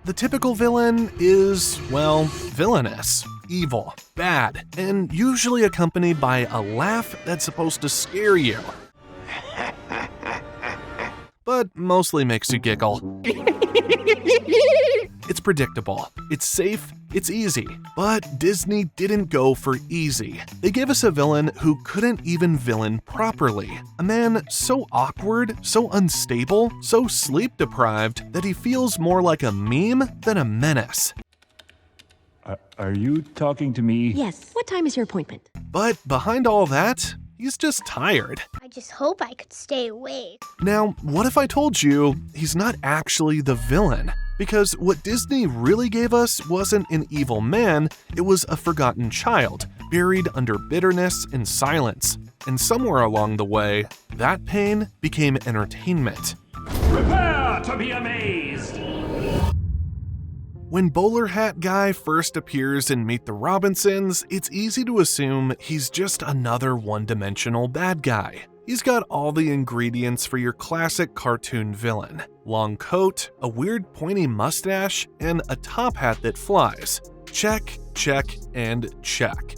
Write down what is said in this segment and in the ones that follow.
The typical villain is, well, villainous, evil, bad, and usually accompanied by a laugh that's supposed to scare you, but mostly makes you giggle. It's predictable, it's safe, it's easy. But Disney didn't go for easy. They gave us a villain who couldn't even villain properly. A man so awkward, so unstable, so sleep-deprived that he feels more like a meme than a menace. Are you talking to me? Yes. What time is your appointment? But behind all that, he's just tired. I just hope I could stay awake. Now, what if I told you he's not actually the villain? Because what Disney really gave us wasn't an evil man, it was a forgotten child, buried under bitterness and silence. And somewhere along the way, that pain became entertainment. Prepare to be amazed! When Bowler Hat Guy first appears in Meet the Robinsons, it's easy to assume he's just another one-dimensional bad guy. He's got all the ingredients for your classic cartoon villain. Long coat, a weird pointy mustache, and a top hat that flies. Check, check, and check.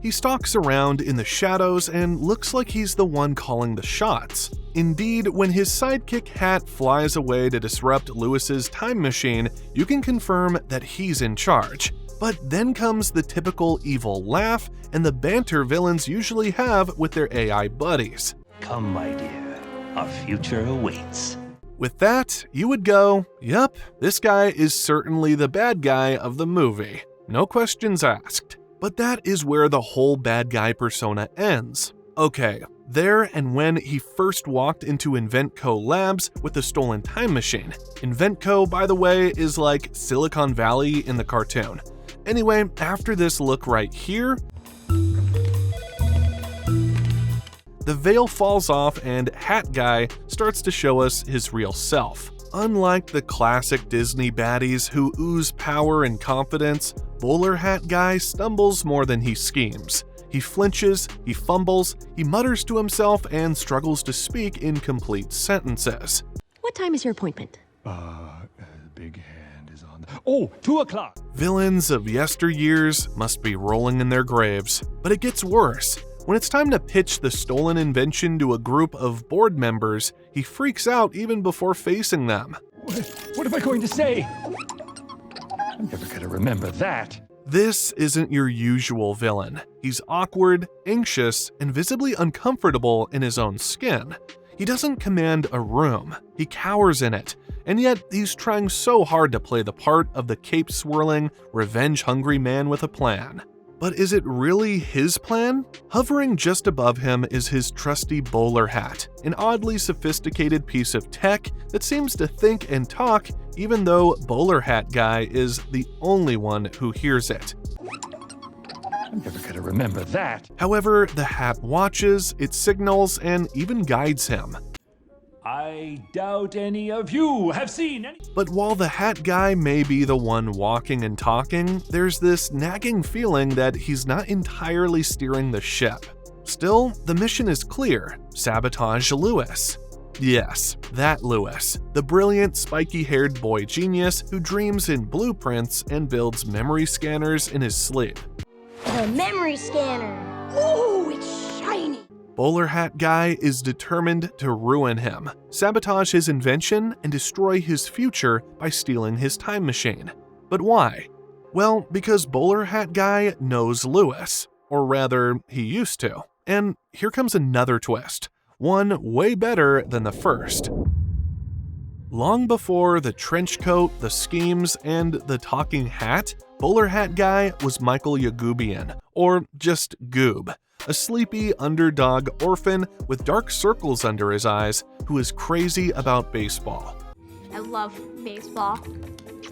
He stalks around in the shadows and looks like he's the one calling the shots. Indeed, when his sidekick Hat flies away to disrupt Lewis's time machine, you can confirm that he's in charge. But then comes the typical evil laugh and the banter villains usually have with their AI buddies. Come, my dear, our future awaits. With that, you would go, yep, this guy is certainly the bad guy of the movie. No questions asked. But that is where the whole bad guy persona ends. Okay, there and when he first walked into InventCo Labs with the stolen time machine. InventCo, by the way, is like Silicon Valley in the cartoon. Anyway, after this look right here, the veil falls off and Hat Guy starts to show us his real self. Unlike the classic Disney baddies who ooze power and confidence, Bowler Hat Guy stumbles more than he schemes. He flinches, he fumbles, he mutters to himself, and struggles to speak in complete sentences. What time is your appointment? Big hand is on. Oh, 2 o'clock! Villains of yesteryears must be rolling in their graves. But it gets worse. When it's time to pitch the stolen invention to a group of board members, he freaks out even before facing them. What am I going to say? I'm never gonna remember that. This isn't your usual villain. He's awkward, anxious, and visibly uncomfortable in his own skin. He doesn't command a room, he cowers in it, and yet he's trying so hard to play the part of the cape-swirling, revenge-hungry man with a plan. But is it really his plan? Hovering just above him is his trusty bowler hat, an oddly sophisticated piece of tech that seems to think and talk even though Bowler Hat Guy is the only one who hears it. I'm never gonna remember that. However, the hat watches, it signals, and even guides him. I doubt any of you have seen any. But while the Hat Guy may be the one walking and talking, there's this nagging feeling that he's not entirely steering the ship. Still, the mission is clear: sabotage Lewis. Yes, that Lewis, the brilliant, spiky-haired boy genius who dreams in blueprints and builds memory scanners in his sleep. The memory scanner. Ooh, it's shiny. Bowler Hat Guy is determined to ruin him, sabotage his invention, and destroy his future by stealing his time machine. But why? Well, because Bowler Hat Guy knows Lewis, or rather, he used to. And here comes another twist, one way better than the first. Long before the trench coat, the schemes, and the talking hat, Bowler Hat Guy was Michael Yagubian, or just Goob, a sleepy underdog orphan with dark circles under his eyes who is crazy about baseball. I love baseball.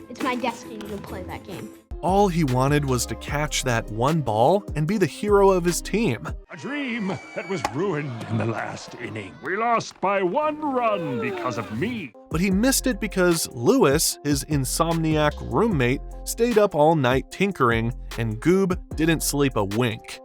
It's my destiny to play that game. All he wanted was to catch that one ball and be the hero of his team. A dream that was ruined in the last inning. We lost by 1 run because of me. But he missed it because Lewis, his insomniac roommate, stayed up all night tinkering, and Goob didn't sleep a wink.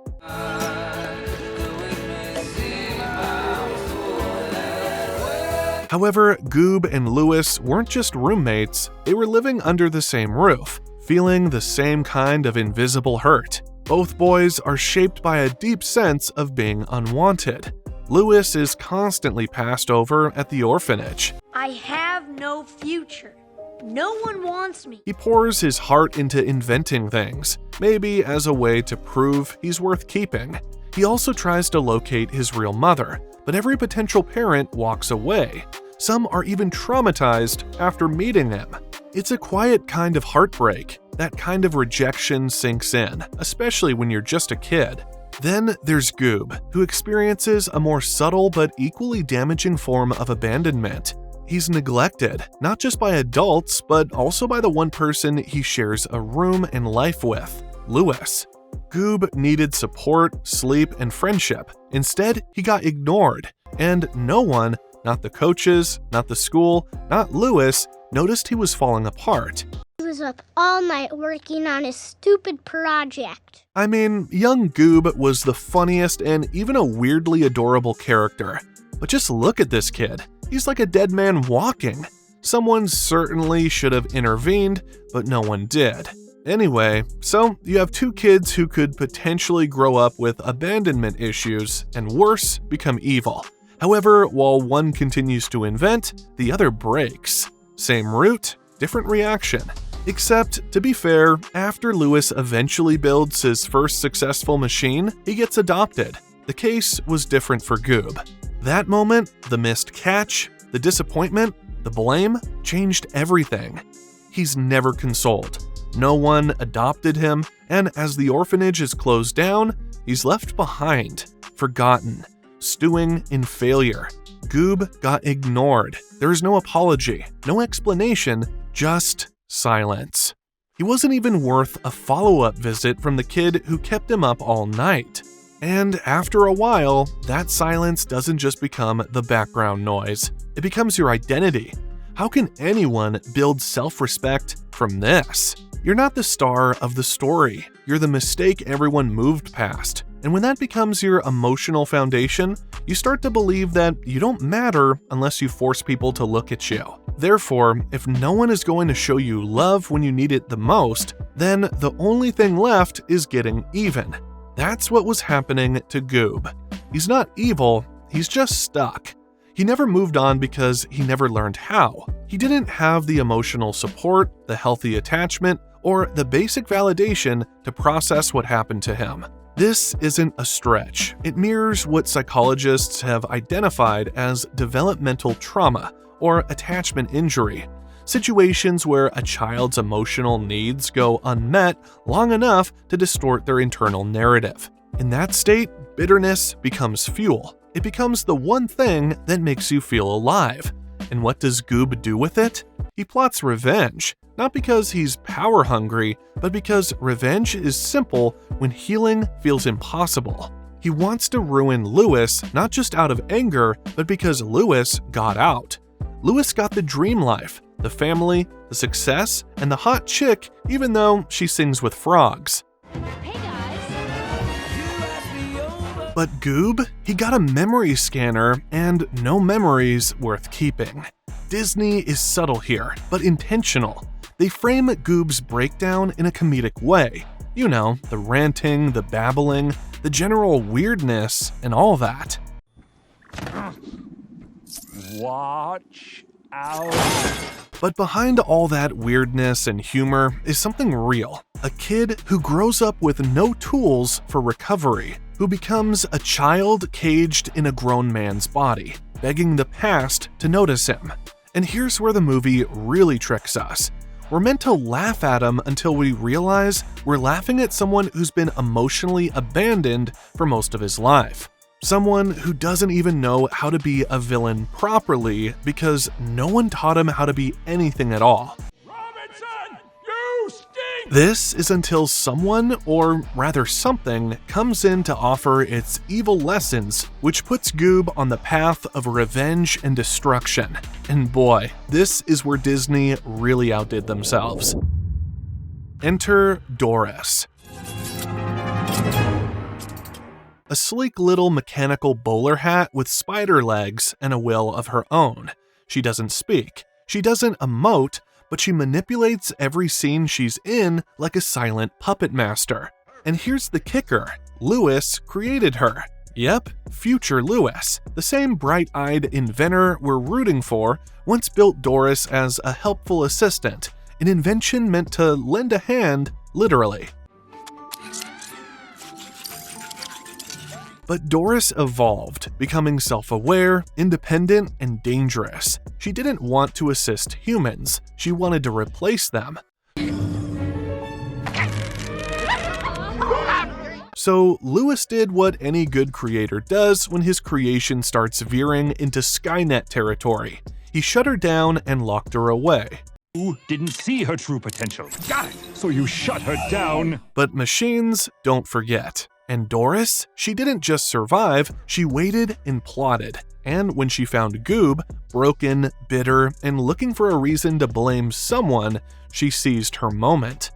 However, Goob and Louis weren't just roommates, they were living under the same roof, feeling the same kind of invisible hurt. Both boys are shaped by a deep sense of being unwanted. Louis is constantly passed over at the orphanage. I have no future. No one wants me. He pours his heart into inventing things, maybe as a way to prove he's worth keeping. He also tries to locate his real mother, but every potential parent walks away. Some are even traumatized after meeting him. It's a quiet kind of heartbreak. That kind of rejection sinks in, especially when you're just a kid. Then there's Goob, who experiences a more subtle but equally damaging form of abandonment. He's neglected, not just by adults, but also by the one person he shares a room and life with, Louis. Goob needed support, sleep, and friendship. Instead, he got ignored, and no one, not the coaches, not the school, not Louis, noticed he was falling apart. He was up all night working on his stupid project. I mean, young Goob was the funniest and even a weirdly adorable character. But just look at this kid. He's like a dead man walking. Someone certainly should have intervened, but no one did. Anyway, so you have two kids who could potentially grow up with abandonment issues and worse, become evil. However, while one continues to invent, the other breaks. Same root, different reaction. Except, to be fair, after Louis eventually builds his first successful machine, he gets adopted. The case was different for Goob. That moment, the missed catch, the disappointment, the blame, changed everything. He's never consoled. No one adopted him, and as the orphanage is closed down, he's left behind, forgotten, stewing in failure. Goob got ignored. There is no apology, no explanation, just silence. He wasn't even worth a follow-up visit from the kid who kept him up all night. And after a while, that silence doesn't just become the background noise. It becomes your identity. How can anyone build self-respect from this? You're not the star of the story. You're the mistake everyone moved past. And when that becomes your emotional foundation, you start to believe that you don't matter unless you force people to look at you. Therefore, if no one is going to show you love when you need it the most, then the only thing left is getting even. That's what was happening to Goob. He's not evil, he's just stuck. He never moved on because he never learned how. He didn't have the emotional support, the healthy attachment, or the basic validation to process what happened to him. This isn't a stretch. It mirrors what psychologists have identified as developmental trauma or attachment injury, situations where a child's emotional needs go unmet long enough to distort their internal narrative. In that state, bitterness becomes fuel. It becomes the one thing that makes you feel alive. And what does Goob do with it? He plots revenge, not because he's power-hungry, but because revenge is simple when healing feels impossible. He wants to ruin Louis not just out of anger, but because Louis got out. Louis got the dream life, the family, the success, and the hot chick, even though she sings with frogs. Hey guys. But Goob, he got a memory scanner and no memories worth keeping. Disney is subtle here, but intentional. They frame Goob's breakdown in a comedic way. You know, the ranting, the babbling, the general weirdness, and all that. Watch out. But behind all that weirdness and humor is something real. A kid who grows up with no tools for recovery, who becomes a child caged in a grown man's body, begging the past to notice him. And here's where the movie really tricks us. We're meant to laugh at him until we realize we're laughing at someone who's been emotionally abandoned for most of his life. Someone who doesn't even know how to be a villain properly because no one taught him how to be anything at all. Robinson, you stink! This is until someone, or rather something, comes in to offer its evil lessons, which puts Goob on the path of revenge and destruction. And boy, this is where Disney really outdid themselves. Enter Doris. A sleek little mechanical bowler hat with spider legs and a will of her own. She doesn't speak. She doesn't emote, but she manipulates every scene she's in like a silent puppet master. And here's the kicker. Lewis created her. Yep, future Lewis, the same bright-eyed inventor we're rooting for, once built Doris as a helpful assistant, an invention meant to lend a hand, literally. But Doris evolved, becoming self-aware, independent, and dangerous. She didn't want to assist humans, she wanted to replace them. So Lewis did what any good creator does when his creation starts veering into Skynet territory. He shut her down and locked her away. You didn't see her true potential. Got it. So you shut her down. But machines don't forget. And Doris, she didn't just survive, she waited and plotted. And when she found Goob, broken, bitter, and looking for a reason to blame someone, she seized her moment.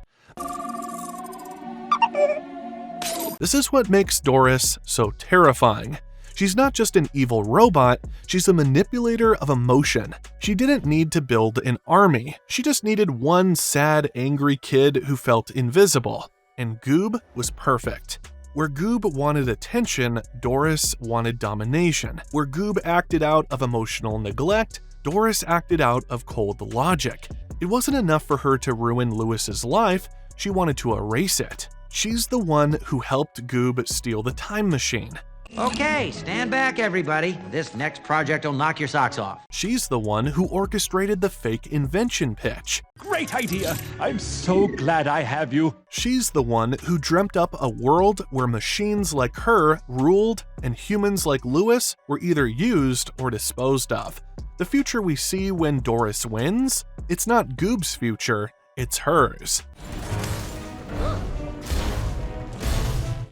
This is what makes Doris so terrifying. She's not just an evil robot, she's a manipulator of emotion. She didn't need to build an army, she just needed one sad, angry kid who felt invisible. And Goob was perfect. Where Goob wanted attention, Doris wanted domination. Where Goob acted out of emotional neglect, Doris acted out of cold logic. It wasn't enough for her to ruin Lewis's life, she wanted to erase it. She's the one who helped Goob steal the time machine. Okay, stand back everybody. This next project will knock your socks off. She's the one who orchestrated the fake invention pitch. Great idea. I'm so glad I have you. She's the one who dreamt up a world where machines like her ruled and humans like Lewis were either used or disposed of. The future we see when Doris wins? It's not Goob's future, it's hers.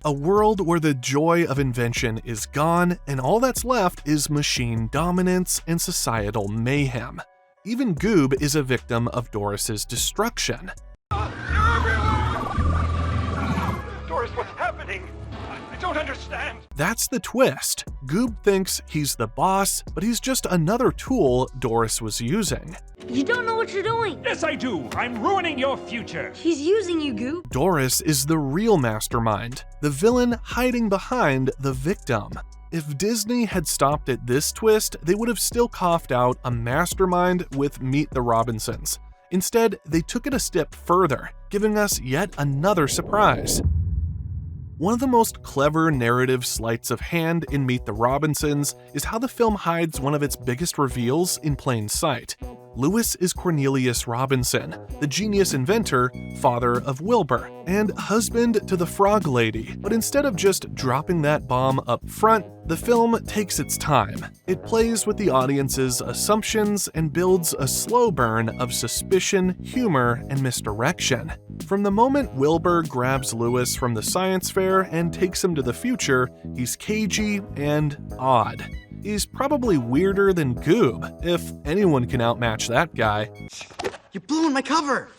A world where the joy of invention is gone and all that's left is machine dominance and societal mayhem. Even Goob is a victim of Doris's destruction. Doris, what's happening? I don't understand. That's the twist. Goob thinks he's the boss, but he's just another tool Doris was using. You don't know what you're doing. Yes, I do. I'm ruining your future. He's using you, Goob. Doris is the real mastermind, the villain hiding behind the victim. If Disney had stopped at this twist, they would have still coughed out a mastermind with Meet the Robinsons. Instead, they took it a step further, giving us yet another surprise. One of the most clever narrative sleights of hand in Meet the Robinsons is how the film hides one of its biggest reveals in plain sight. Lewis is Cornelius Robinson, the genius inventor, father of Wilbur, and husband to the Frog Lady. But instead of just dropping that bomb up front, the film takes its time. It plays with the audience's assumptions and builds a slow burn of suspicion, humor, and misdirection. From the moment Wilbur grabs Lewis from the science fair and takes him to the future, he's cagey and odd. He's probably weirder than Goob, if anyone can outmatch that guy. You're blowing my cover!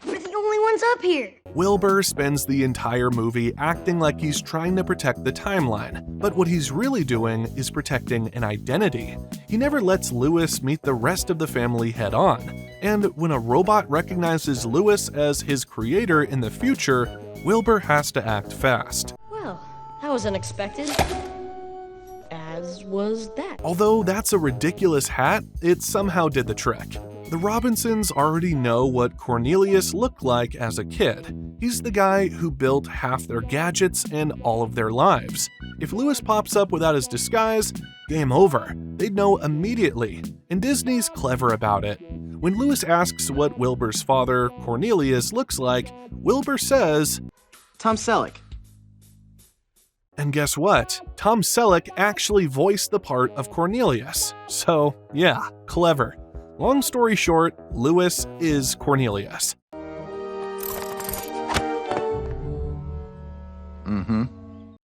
We're the only ones up here. Wilbur spends the entire movie acting like he's trying to protect the timeline, but what he's really doing is protecting an identity. He never lets Lewis meet the rest of the family head on. And when a robot recognizes Lewis as his creator in the future, Wilbur has to act fast. Well, that was unexpected. As was that. Although that's a ridiculous hat, it somehow did the trick. The Robinsons already know what Cornelius looked like as a kid. He's the guy who built half their gadgets and all of their lives. If Lewis pops up without his disguise, game over. They'd know immediately. And Disney's clever about it. When Lewis asks what Wilbur's father, Cornelius, looks like, Wilbur says, Tom Selleck. And guess what? Tom Selleck actually voiced the part of Cornelius. So, yeah, clever. Long story short, Lewis is Cornelius.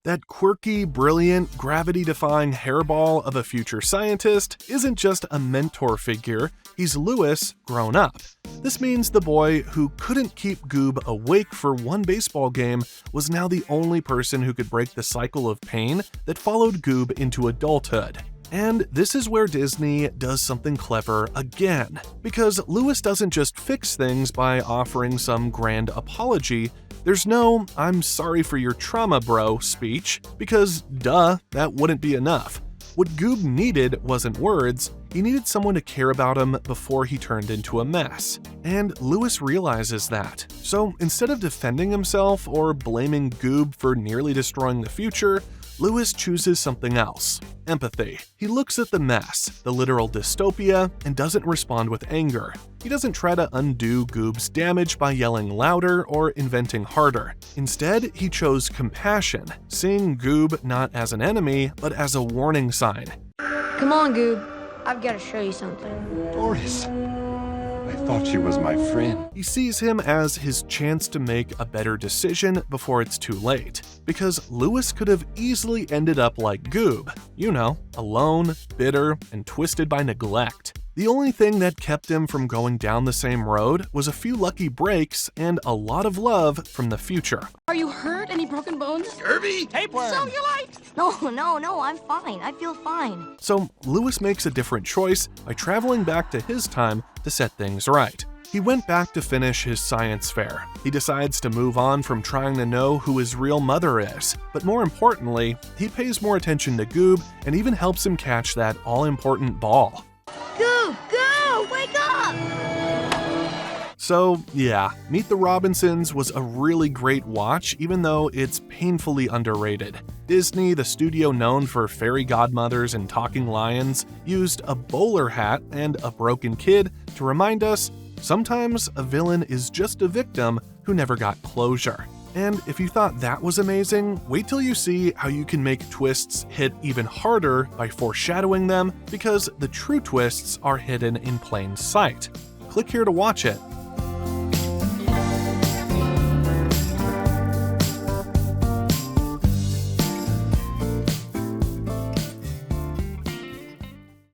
That quirky, brilliant, gravity-defying hairball of a future scientist isn't just a mentor figure, he's Lewis grown up. This means the boy who couldn't keep Goob awake for one baseball game was now the only person who could break the cycle of pain that followed Goob into adulthood. And this is where Disney does something clever again, because Louis doesn't just fix things by offering some grand apology. There's no "I'm sorry for your trauma, bro" speech, because duh, that wouldn't be enough. What Goob needed wasn't words, he needed someone to care about him before he turned into a mess. And Louis realizes that. So instead of defending himself or blaming Goob for nearly destroying the future, Louis chooses something else: empathy. He looks at the mess, the literal dystopia, and doesn't respond with anger. He doesn't try to undo Goob's damage by yelling louder or inventing harder. Instead, he chose compassion, seeing Goob not as an enemy, but as a warning sign. Come on, Goob. I've got to show you something. Doris, I thought she was my friend. He sees him as his chance to make a better decision before it's too late, because Louis could have easily ended up like Goob, you know, alone, bitter, and twisted by neglect. The only thing that kept him from going down the same road was a few lucky breaks and a lot of love from the future. Are you hurt? Any broken bones? Derby? Tapeworm! Cellulite! No, I'm fine. I feel fine. So Louis makes a different choice by traveling back to his time to set things right. He went back to finish his science fair. He decides to move on from trying to know who his real mother is. But more importantly, he pays more attention to Goob and even helps him catch that all-important ball. Goob, wake up! So yeah, Meet the Robinsons was a really great watch, even though it's painfully underrated. Disney, the studio known for fairy godmothers and talking lions, used a bowler hat and a broken kid to remind us sometimes a villain is just a victim who never got closure. And if you thought that was amazing, wait till you see how you can make twists hit even harder by foreshadowing them, because the true twists are hidden in plain sight. Click here to watch it.